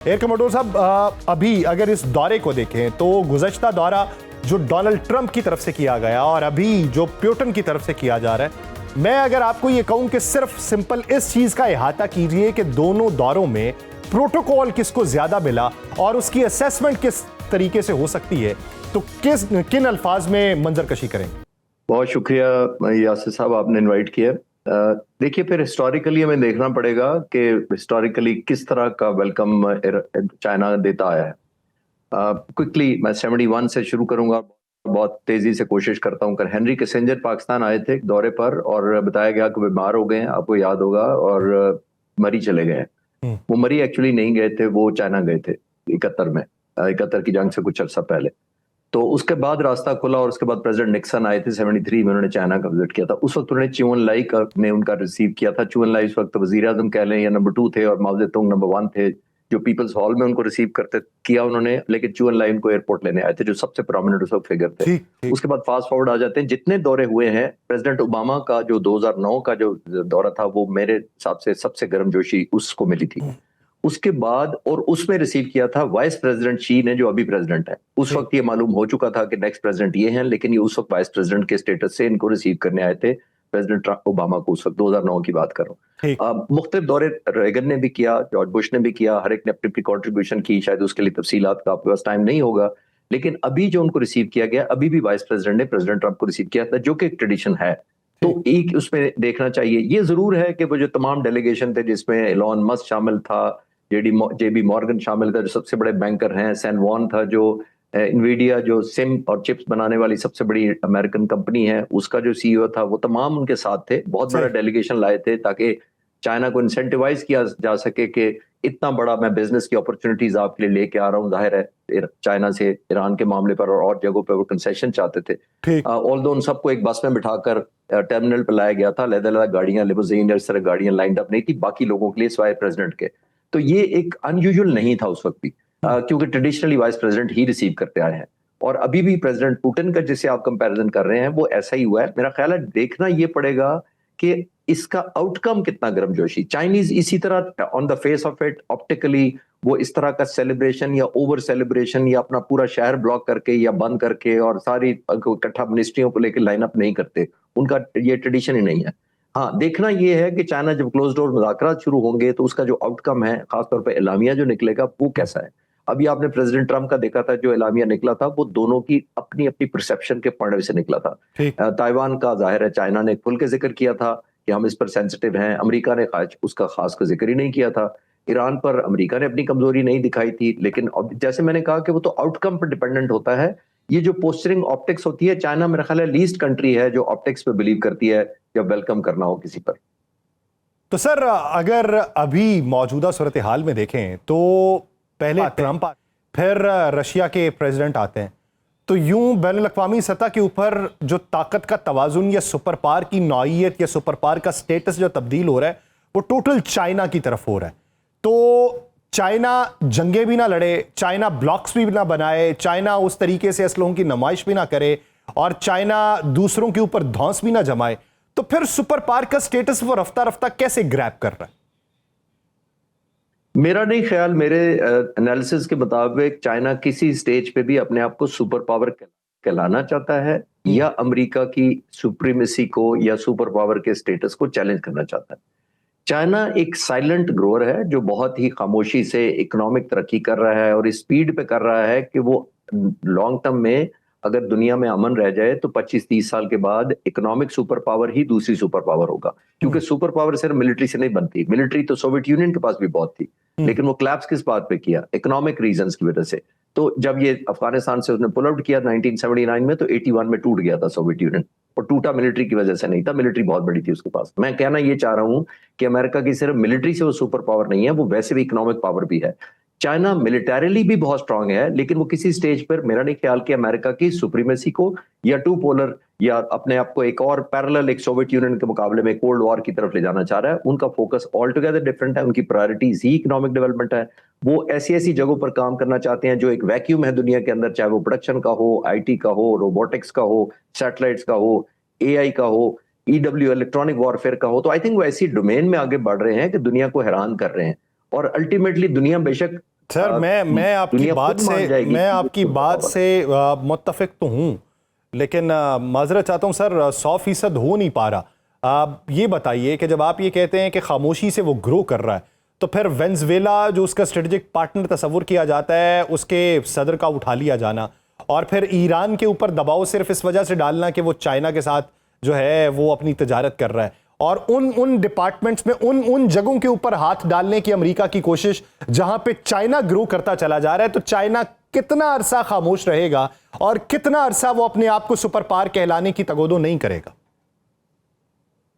Air commodore साहब, अभी अगर इस दौरे को देखें तो गुज़श्ता दौरा जो डोनाल्ड ट्रंप की तरफ से किया गया और अभी जो पुतिन की तरफ से किया जा रहा है, मैं अगर आपको ये कहूं कि सिर्फ सिंपल इस चीज का इहाता कीजिए कि दोनों दौरों में प्रोटोकॉल किसको ज्यादा मिला और उसकी असेसमेंट किस तरीके से हो सकती है, तो किन अल्फाज में मंजरकशी करेंगे? बहुत शुक्रिया यासिर साहब, आपने इनवाइट किया। देखिए, फिर हिस्टोरिकली हमें देखना पड़ेगा कि हिस्टोरिकली किस तरह का वेलकम चाइना देता आया है। क्विकली मैं 71 से शुरू करूंगा, बहुत तेजी से कोशिश करता हूं। हेनरी किसिंजर पाकिस्तान आए थे दौरे पर और बताया गया कि बीमार हो गए हैं, आपको याद होगा, और मरी चले गए हैं। वो मरी एक्चुअली नहीं गए थे, वो चाइना गए थे 71 की जंग से कुछ अर्सा पहले। तो उसके बाद रास्ता खुला और उसके बाद प्रेसिडेंट निक्सन आए थे 73 में, उन्होंने चाइना का विजिट किया था। उस वक्त उन्होंने चू एन लाई ने उनका रिसीव किया था। चू एन लाई इस वक्त वजीर आजम कह लें या नंबर 2 थे और माओ जेतुंग नंबर 1 थे, जो पीपल्स हॉल में उनको रिसीव करते किया उन्होंने, लेकिन चू एन लाई उनको एयरपोर्ट लेने आए थे, जो सबसे प्रोमिनेंट उस वक्त फिगर थे। उसके बाद फास्ट फॉरवर्ड आ जाते हैं, जितने दौरे हुए हैं, प्रेसिडेंट ओबामा का जो 2009 का जो दौरा था वो मेरे हिसाब से सबसे गर्मजोशी उसको मिली थी। उसके बाद और उसमें रिसीव किया था वाइस प्रेसिडेंट शी ने, जो अभी प्रेसिडेंट है। उस वक्त ये मालूम हो चुका था कि नेक्स्ट प्रेसिडेंट ये हैं, लेकिन ये उस वक्त वाइस प्रेसिडेंट के स्टेटस से इनको रिसीव करने आए थे प्रेसिडेंट ओबामा को। उस वक्त 2009 की बात कर रहा हूँ। मुख्तलिफ दौरे रेगन ने भी किया, जॉर्ज बुश ने भी किया, हर एक ने अपनी अपनी कॉन्ट्रीब्यूशन की। शायद उसके लिए तफसीलात का आपके पास टाइम नहीं होगा, लेकिन अभी जो उनको रिसीव किया गया, अभी भी वाइस प्रेसिडेंट ने प्रेसिडेंट ट्रंप को रिसीव किया था, जो कि एक ट्रेडिशन है। तो एक उसमें देखना चाहिए। ये जरूर है कि वो जो तमाम डेलीगेशन थे, जिसमें एलॉन मस्क शामिल था, जेबी मॉर्गन शामिल था जो सबसे बड़े बैंकर हैं, सैन वॉन था जो इन्वीडिया जो सिम और चिप्स बनाने वाली सबसे बड़ी अमेरिकन कंपनी है, उसका जो सीईओ था, वो तमाम उनके साथ थे। बहुत बड़ा डेलीगेशन लाए थे ताकि चाइना को इंसेंटिवाइज किया जा सके कि इतना बड़ा मैं बिजनेस की अपॉर्चुनिटीज आपके लिए लेके आ रहा हूँ। जाहिर है चाइना से ईरान के मामले पर और जगहों पर वो कंसेशन चाहते थे। ऑल्दो उन सबको एक बस में बिठाकर टर्मिनल पर लाया गया था। अलग-अलग गाड़ियां, लिमोजीन, इस तरह गाड़ियां लाइंड अप नहीं थी बाकी लोगों के लिए सिवाय प्रेसिडेंट के। तो ये एक अनयूजुअल नहीं था उस वक्त भी, क्योंकि ट्रेडिशनली वाइस प्रेसिडेंट ही रिसीव करते आए हैं। और अभी भी प्रेसिडेंट पुतिन का जिससे आप कंपैरिजन कर रहे हैं वो ऐसा ही हुआ है। मेरा ख्याल है देखना ये पड़ेगा कि इसका आउटकम कितना गर्मजोशी। चाइनीज इसी तरह on the face of it optically वो इस तरह का सेलिब्रेशन या ओवर सेलिब्रेशन या अपना पूरा शहर ब्लॉक करके या बंद करके और सारी इकट्ठा मिनिस्ट्रियों को लेकर लाइनअप नहीं करते, उनका ये ट्रेडिशन ही नहीं है। हाँ, देखना यह है कि चाइना जब क्लोज डोर मुज़ाकरात शुरू होंगे तो उसका जो आउटकम है, खासतौर पर एलामिया जो निकलेगा, वो कैसा है। अभी आपने प्रेसिडेंट ट्रंप का देखा था, जो एलामिया निकला था वो दोनों की अपनी अपनी परसेप्शन के पॉइंट से निकला था। ताइवान का जाहिर है चाइना ने खुल के जिक्र किया था कि हम इस पर सेंसिटिव हैं, अमेरिका ने उसका खास का जिक्र ही नहीं किया था। ईरान पर अमेरिका ने अपनी कमजोरी नहीं दिखाई थी, लेकिन जैसे मैंने कहा कि वो तो आउटकम पर डिपेंडेंट होता है। ये जो पोस्चरिंग ऑप्टिक्स होती है, चाइना मेरा ख्याल है लीस्ट कंट्री है जो ऑप्टिक्स पे बिलीव करती है जब वेलकम करना हो किसी पर। तो सर, अगर अभी मौजूदा सूरत हाल में देखें तो पहले ट्रंप, फिर रशिया के प्रेसिडेंट आते हैं, तो यूं बैनुल-अक़वामी सतह के ऊपर जो ताकत का तवाजुन या सुपर पावर की नौइयत या सुपर पावर का स्टेटस जो तब्दील हो रहा है वो टोटल चाइना की तरफ हो रहा है। तो चाइना जंगे भी ना लड़े, चाइना ब्लॉक्स भी ना बनाए, चाइना उस तरीके से असलहों की नुमाइश भी ना करे और चाइना दूसरों के ऊपर धौंस भी ना जमाए, तो फिर सुपर पावर का स्टेटस वो रफ्ता रफ्ता कैसे ग्रैब कर रहा है? मेरा नहीं ख्याल, मेरे एनालिसिस के मुताबिक चाइना किसी स्टेज पे भी अपने आप को सुपर पावर कहलाना चाहता है या अमेरिका की सुप्रीमेसी को या सुपर पावर के स्टेटस को चैलेंज करना चाहता है। चाइना एक साइलेंट ग्रोअर है जो बहुत ही खामोशी से इकोनॉमिक तरक्की कर रहा है और इस स्पीड पे कर रहा है कि वो लॉन्ग टर्म में अगर दुनिया में अमन रह जाए तो 25-30 साल के बाद इकोनॉमिक सुपर पावर ही दूसरी सुपर पावर होगा। क्योंकि सुपर पावर सिर्फ मिलिट्री से नहीं बनती। मिलिट्री तो सोवियत यूनियन के पास भी बहुत थी, लेकिन वो क्लैप्स किस बात पे किया? इकोनॉमिक रीजंस की वजह से। तो जब ये अफगानिस्तान से उसने पुल आउट किया 1979 में, तो 81 में टूट गया था सोवियत यूनियन, और टूटा मिलिट्री की वजह से नहीं था, मिलिट्री बहुत बड़ी थी उसके पास। मैं कहना ये चाह रहा हूं कि अमेरिका की सिर्फ मिलिट्री से वो सुपर पावर नहीं है, वो वैसे भी इकोनॉमिक पावर भी है। चाइना मिलिटरीली भी बहुत स्ट्रांग है, लेकिन वो किसी स्टेज पर मेरा नहीं ख्याल कि अमेरिका की सुप्रीमेसी को या टू पोलर या अपने आप को एक और पैरेलल एक सोवियत यूनियन के मुकाबले में कोल्ड वॉर की तरफ ले जाना चाह रहा है। उनका फोकस ऑल टुगेदर डिफरेंट है, उनकी प्रायोरिटीज ही इकोनॉमिक डेवलपमेंट है। वो ऐसी ऐसी जगहों पर काम करना चाहते हैं जो एक वैक्यूम है दुनिया के अंदर, चाहे वो प्रोडक्शन का हो, आईटी का हो, रोबोटिक्स का हो, सैटेलाइट्स का हो, एआई का हो, ईडब्ल्यू इलेक्ट्रॉनिक वॉरफेयर का हो। तो आई थिंक वो ऐसी डोमेन में आगे बढ़ रहे हैं कि दुनिया को हैरान कर रहे हैं। और अल्टीमेटली दुनिया बेशक सर मैं आपकी दुनिया बात खुद मान से जाएगी मैं कि आपकी ये बात पावर। से मुत्तफिक तो हूँ, लेकिन माजरत चाहता हूँ सर, 100% हो नहीं पा रहा। आप ये बताइए कि जब आप ये कहते हैं कि खामोशी से वो ग्रो कर रहा है, तो फिर वेनेजुएला जो उसका स्ट्रेटेजिक पार्टनर तस्वुर किया जाता है, उसके सदर का उठा लिया जाना, और फिर ईरान के ऊपर दबाव सिर्फ इस वजह से डालना कि वो चाइना के साथ जो है वो अपनी तजारत कर रहा है, और उन डिपार्टमेंट्स में उन जगहों के ऊपर हाथ डालने की अमेरिका की कोशिश जहां पे चाइना ग्रो करता चला जा रहा है, तो चाइना कितना अरसा खामोश रहेगा और कितना अरसा वो अपने आप को सुपर पावर कहलाने की तगोदो नहीं करेगा?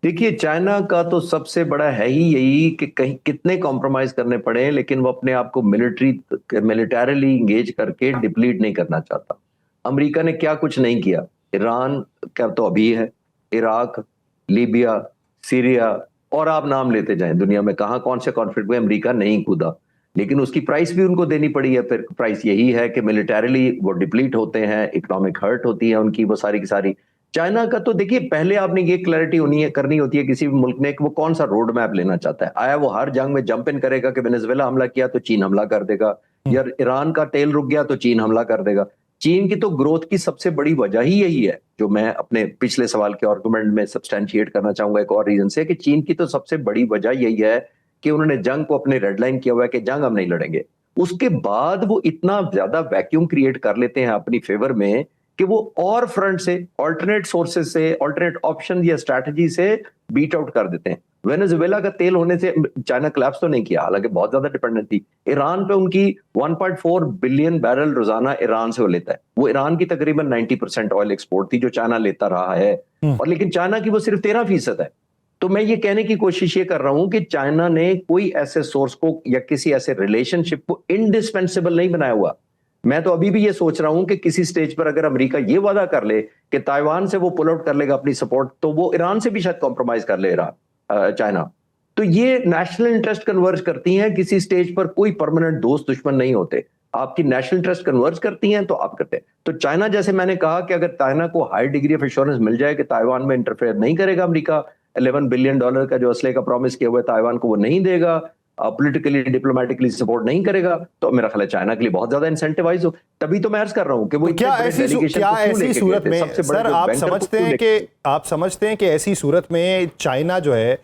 देखिए, चाइना का तो सबसे बड़ा है ही यही कि कहीं कितने कॉम्प्रोमाइज करने पड़े, लेकिन वो अपने आप को मिलिटरीली इंगेज करके डिप्लीट नहीं करना चाहता। अमेरिका ने क्या कुछ नहीं किया। ईरान का तो अभी है, इराक, लीबिया, सीरिया, और आप नाम लेते जाएं, दुनिया में कहां कौन से कॉन्फ्लिक्ट में अमेरिका नहीं कूदा, लेकिन उसकी प्राइस भी उनको देनी पड़ी है। फिर प्राइस यही है कि मिलिटरीली वो डिप्लीट होते हैं, इकोनॉमिक हर्ट होती है उनकी, वो सारी की सारी। चाइना का तो देखिए, पहले आपने ये क्लैरिटी करनी होती है किसी भी मुल्क ने कि वो कौन सा रोड मैप लेना चाहता है। आया वो हर जंग में जंप इन करेगा कि वेनेजुएला हमला किया तो चीन हमला कर देगा, या ईरान का तेल रुक गया तो चीन हमला कर देगा। चीन की तो ग्रोथ की सबसे बड़ी वजह ही यही है, जो मैं अपने पिछले सवाल के आर्गुमेंट में सब्सटैंशिएट करना चाहूंगा एक और रीजन से, कि चीन की तो सबसे बड़ी वजह यही है कि उन्होंने जंग को अपने रेड लाइन किया हुआ है कि जंग हम नहीं लड़ेंगे। उसके बाद वो इतना ज्यादा वैक्यूम क्रिएट कर लेते हैं अपनी फेवर में कि वो और फ्रंट से, ऑल्टरनेट सोर्सेज से, ऑल्टरनेट ऑप्शन या स्ट्रैटेजी से बीट आउट कर देते हैं। वेनेजुएला का तेल होने से चाइना कोलैप्स तो नहीं किया, हालांकि बहुत ज्यादा डिपेंडेंट थी। ईरान पे उनकी 1.4 बिलियन बैरल रोजाना ईरान से वो लेता है। वो ईरान की तकरीबन 90% ऑयल एक्सपोर्ट थी जो चाइना लेता रहा है, और लेकिन चाइना की वो सिर्फ 13% है। तो मैं ये कहने की कोशिश ये कर रहा हूं कि चाइना ने कोई ऐसे सोर्स को या किसी ऐसे रिलेशनशिप को इंडिस्पेंसेबल नहीं बनाया हुआ। मैं तो अभी भी ये सोच रहा हूं कि किसी स्टेज पर अगर अमेरिका ये वादा कर ले कि ताइवान से वो पुल आउट कर लेगा अपनी सपोर्ट, तो वो ईरान से भी शायद कॉम्प्रोमाइज कर ले रहा चाइना। तो ये नेशनल इंटरेस्ट कन्वर्ज करती हैं किसी स्टेज पर। कोई परमानेंट दोस्त दुश्मन नहीं होते, आपकी नेशनल इंटरेस्ट कन्वर्ज करती हैं तो आप करते हैं। तो चाइना, जैसे मैंने कहा कि अगर चाइना को हाई डिग्री ऑफ एश्योरेंस मिल जाए कि ताइवान में इंटरफेयर नहीं करेगा अमेरिका, $11 बिलियन का जो असले का प्रॉमिस किया हुआ है ताइवान को वो नहीं देगा, पॉलिटिकली डिप्लोमेटिकली सपोर्ट नहीं करेगा, तो मेरा ख्याल है चाइना के लिए बहुत ज्यादा इंसेंटिवाइज हो। तभी तो मैं अर्ज कर रहा हूं कि वो तो क्या ऐसी सूरत में सर आप समझते हैं कि ऐसी सूरत में चाइना जो है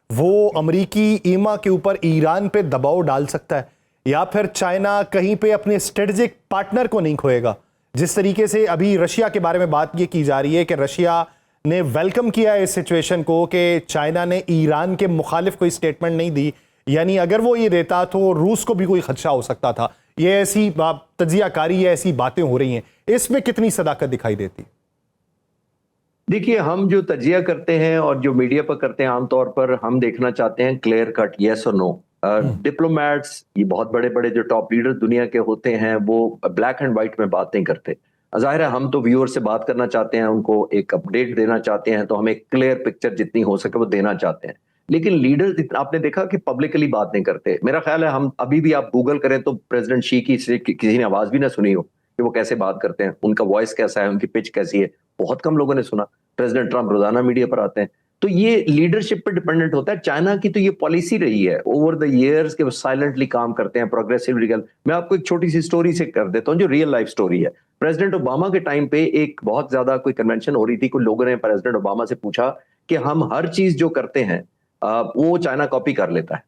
वो अमरीकी ईमा के ऊपर ईरान पे दबाव डाल सकता है, या फिर चाइना कहीं पे अपने स्ट्रेटेजिक पार्टनर को नहीं खोएगा? जिस तरीके से अभी रशिया के बारे में बात ये की जा रही है कि रशिया ने वेलकम किया इस सिचुएशन को कि चाइना ने ईरान के मुखालिफ कोई स्टेटमेंट नहीं दी, यानी अगर वो ये देता तो रूस को भी कोई खदशा हो सकता था। ये ऐसी तजियाकारी है, ऐसी बातें हो रही हैं, इसमें कितनी सदाकत दिखाई देती? देखिए, हम जो तजिया करते हैं और जो मीडिया पर करते हैं, आमतौर पर हम देखना चाहते हैं क्लियर कट येस और नो। डिप्लोमैट्स, ये बहुत बड़े बड़े जो टॉप लीडर दुनिया के होते हैं, वो ब्लैक एंड व्हाइट में बात नहीं करते। जाहिर है हम तो व्यूअर से बात करना चाहते हैं, उनको एक अपडेट देना चाहते हैं, तो हम एक क्लियर पिक्चर जितनी हो सके वो देना चाहते हैं। लेकिन लीडर, आपने देखा कि पब्लिकली बात नहीं करते। मेरा ख्याल है हम अभी भी आप गूगल करें तो प्रेसिडेंट शी की किसी ने आवाज भी ना सुनी हो कि वो कैसे बात करते हैं, उनका वॉइस कैसा है, उनकी पिच कैसी है, बहुत कम लोगों ने सुना। प्रेसिडेंट ट्रंप रोजाना मीडिया पर आते हैं। तो ये लीडरशिप पर डिपेंडेंट होता है। चाइना की तो ये पॉलिसी रही है ओवर द इयर्स के वो साइलेंटली काम करते हैं, प्रोग्रेसिव लीगल। मैं आपको एक छोटी सी स्टोरी से कर देता हूँ जो रियल लाइफ स्टोरी है। प्रेसिडेंट ओबामा के टाइम पे एक बहुत ज्यादा कोई कन्वेंशन हो रही थी, कुछ लोगों ने प्रेसिडेंट ओबामा से पूछा कि हम हर चीज जो करते हैं वो चाइना कॉपी कर लेता है,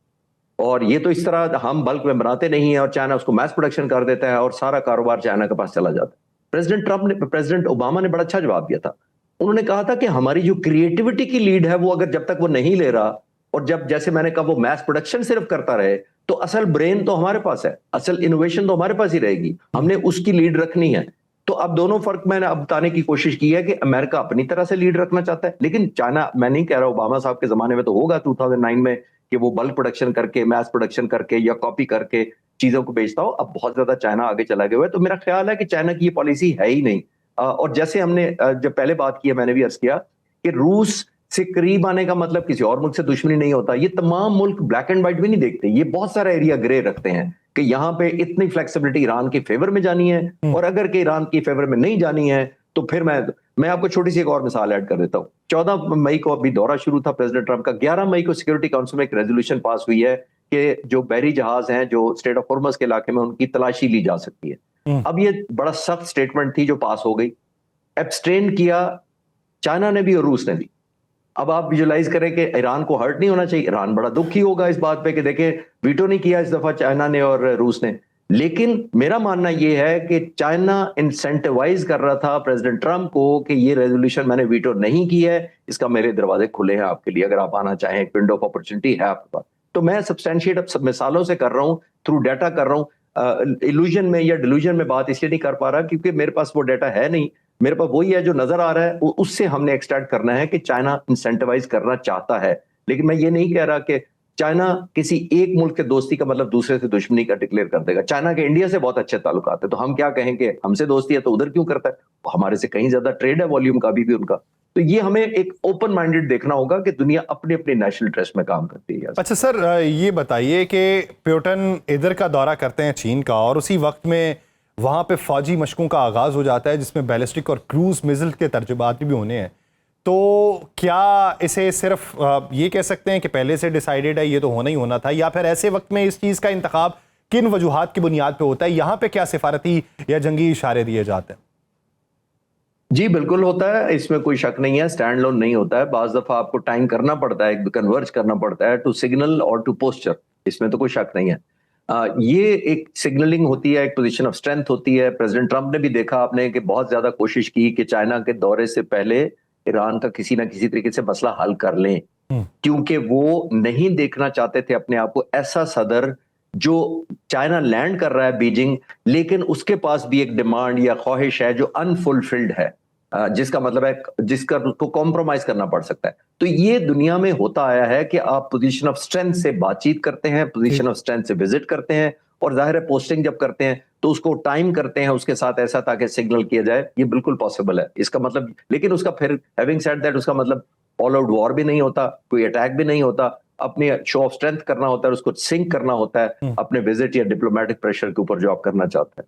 और ये तो इस तरह हम बल्क में बनाते नहीं है और चाइना उसको मैस प्रोडक्शन कर देता है और सारा कारोबार चाइना के पास चला जाता है। प्रेसिडेंट ओबामा ने बड़ा अच्छा जवाब दिया था। उन्होंने कहा था कि हमारी जो क्रिएटिविटी की लीड है वो अगर जब तक वो नहीं ले रहा, और जब, जैसे मैंने कहा, वो मैस प्रोडक्शन सिर्फ करता रहे, तो असल ब्रेन तो हमारे पास है, असल इनोवेशन तो हमारे पास ही रहेगी। हमने उसकी लीड रखनी है। तो अब दोनों फर्क मैंने अब बताने की कोशिश की है कि अमेरिका अपनी तरह से लीड रखना चाहता है, लेकिन चाइना, मैं नहीं कह रहा ओबामा साहब के जमाने में तो होगा 2009 में कि वो बल्क प्रोडक्शन करके, मैस प्रोडक्शन करके या कॉपी करके चीजों को बेचता हो। अब बहुत ज्यादा चाइना आगे चला गया है। तो मेरा ख्याल है कि चाइना की ये पॉलिसी है ही नहीं। और जैसे हमने जब पहले बात की है, मैंने भी अर्ज किया कि रूस से करीब आने का मतलब किसी और मुल्क से दुश्मनी नहीं होता। ये तमाम मुल्क ब्लैक एंड व्हाइट भी नहीं देखते, ये बहुत सारा एरिया ग्रे रखते हैं कि यहाँ पे इतनी फ्लेक्सिबिलिटी ईरान की फेवर में जानी है, और अगर के ईरान की फेवर में नहीं जानी है तो फिर मैं आपको छोटी सी एक और मिसाल ऐड कर देता हूँ। 14 मई को अभी दौरा शुरू था प्रेसिडेंट ट्रंप का। 11 मई को सिक्योरिटी काउंसिल में एक रेजोल्यूशन पास हुई है कि जो बहरी जहाज हैं जो स्टेट ऑफ हॉर्मस के इलाके में, उनकी तलाशी ली जा सकती है। अब ये बड़ा सख्त स्टेटमेंट थी जो पास हो गई, एब्सटेन किया चाइना ने भी और रूस ने भी। अब आप विजुलाइज करें कि ईरान को हर्ट नहीं होना चाहिए, ईरान बड़ा दुखी होगा इस बात पे कि देखें वीटो नहीं किया इस दफा चाइना ने और रूस ने। लेकिन मेरा मानना यह है कि चाइना इंसेंटिवाइज कर रहा था प्रेसिडेंट ट्रंप को कि ये रेजोल्यूशन मैंने वीटो नहीं की है, इसका मेरे दरवाजे खुले हैं आपके लिए, अगर आप आना चाहें, एक विंडो ऑफ अपॉर्चुनिटी है आपके पास। तो मैं सब्सटेंशिएट अब सब मिसालों से कर रहा हूं, थ्रू डाटा कर रहा हूं, इल्यूजन में या डिल्यूजन में बात इसलिए नहीं कर पा रहा क्योंकि मेरे पास वो डाटा है नहीं। मेरे पास वही है जो नजर आ रहा है, उससे हमने एक्सट्रैक्ट करना है कि चाइना इंसेंटिवाइज करना चाहता है। लेकिन मैं ये नहीं कह रहा कि चाइना किसी एक मुल्क के दोस्ती का मतलब दूसरे से दुश्मनी का डिक्लेयर कर देगा। चाइना के इंडिया से बहुत अच्छे ताल्लुकात है, तो हम क्या कहें कि हमसे दोस्ती है तो उधर क्यों करता है, हमारे से कहीं ज्यादा ट्रेड है वॉल्यूम का अभी भी उनका। तो ये हमें एक ओपन माइंडेड देखना होगा कि दुनिया अपने अपने नेशनल इंटरेस्ट में काम करती है। अच्छा सर, ये बताइए कि प्यूटन इधर का दौरा करते हैं चीन का, और उसी वक्त में वहां पे फौजी मशकों का आगाज हो जाता है जिसमें बैलिस्टिक और क्रूज मिसाइल के तर्जुमात भी होने हैं। तो क्या इसे सिर्फ ये कह सकते हैं कि पहले से डिसाइडेड है, ये तो होना ही होना था, या फिर ऐसे वक्त में इस चीज का इंतखाब किन वजूहात की बुनियाद पे होता है? यहाँ पे क्या सिफारती या जंगी इशारे दिए जाते हैं? जी बिल्कुल होता है, इसमें कोई शक नहीं है, स्टैंड लोन नहीं होता है। बाज दफा आपको टाइम करना पड़ता है, कन्वर्ज करना पड़ता है टू सिग्नल और टू पोस्चर, इसमें तो कोई शक नहीं है। ये एक सिग्नलिंग होती है, एक पोजीशन ऑफ स्ट्रेंथ होती है। प्रेसिडेंट ट्रंप ने भी देखा आपने कि बहुत ज्यादा कोशिश की कि चाइना के दौरे से पहले ईरान का किसी ना किसी तरीके से मसला हल कर लें, क्योंकि वो नहीं देखना चाहते थे अपने आप को ऐसा सदर जो चाइना लैंड कर रहा है बीजिंग, लेकिन उसके पास भी एक डिमांड या ख्वाहिश है जो अनफुलफिल्ड है, जिसका मतलब है जिसका उसको कॉम्प्रोमाइज करना पड़ सकता है। तो ये दुनिया में होता आया है कि आप पोजीशन ऑफ स्ट्रेंथ से बातचीत करते हैं, पोजीशन ऑफ स्ट्रेंथ से विजिट करते हैं, और जाहिर है पोस्टिंग जब करते हैं तो उसको टाइम करते हैं उसके साथ ऐसा ताकि सिग्नल किया जाए। ये बिल्कुल पॉसिबल है इसका मतलब, लेकिन उसका फिर हैविंग सेड दैट उसका मतलब ऑल आउट वॉर भी नहीं होता, कोई अटैक भी नहीं होता। अपने शो ऑफ स्ट्रेंथ करना होता है, उसको सिंक करना होता है अपने विजिट या डिप्लोमेटिक प्रेशर के ऊपर जो आप करना चाहते हैं।